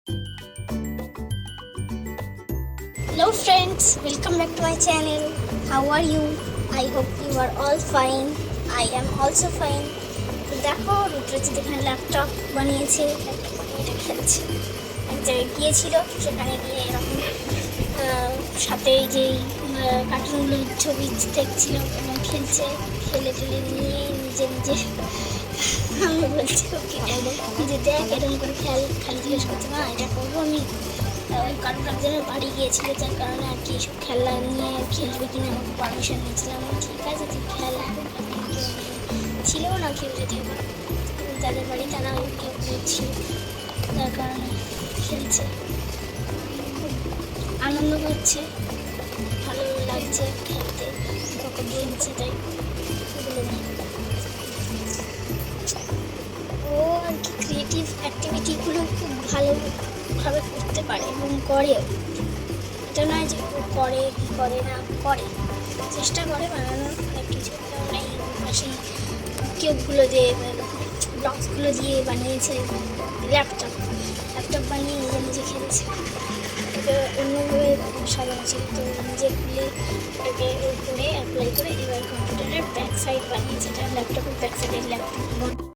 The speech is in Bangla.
Hello friends, welcome back to my channel. How are you? I hope you are all fine. I am also fine. তো দেখো রুদ্রজিৎ এখানে ল্যাপটপ বানিয়েছে, ল্যাপটপ বানিয়ে এটা খেলছে। এক জায়গায় গিয়েছিল, সেখানে গিয়ে এরকম সাথে যেই কার্টুনগুলোর ছবি দেখছিল এবং খেলছে, খেলে টেলে নিয়ে নিজে নিজে আমি বলছি ওকে যে দেখ এরকম করে খালি জিজ্ঞেস করছে, মা এটা করবো আমি। ওই কারোর একজনের বাড়ি গিয়েছিল, যার কারণে আর কি এসব খেলা নিয়ে খেলবে কিনা আমাকে পারমিশন নিয়েছিলাম। ঠিক আছে তুই খেলা, ছিল না কেউ, যদি যাদের বাড়ি তারা কেউ ছিল, যার কারণে খেলছে, আনন্দ করছে, ভালো লাগছে খেলতে, ওকে খেলছে। তাই ও আর কি ক্রিয়েটিভ অ্যাক্টিভিটিগুলো খুব ভালোভাবে করতে পারে এবং করেও। এটা নয় যে ও করে কি করে না, করে, চেষ্টা করে বানানোর অনেক কিছু। যেমন এই সেই কিউবগুলো দিয়ে, ব্লকসগুলো দিয়ে বানিয়েছে ল্যাপটপ বানিয়ে নিজে নিজে খেলছে। এটা অন্যভাবে সাজানো ছিল, তো নিজে খুলে ওটাকে করে অ্যাপ্লাই করে এবার কম্পিউটারের ব্যাক সাইড বানিয়েছে। এটা ল্যাপটপের ব্যাক সাইডের ল্যাপটপ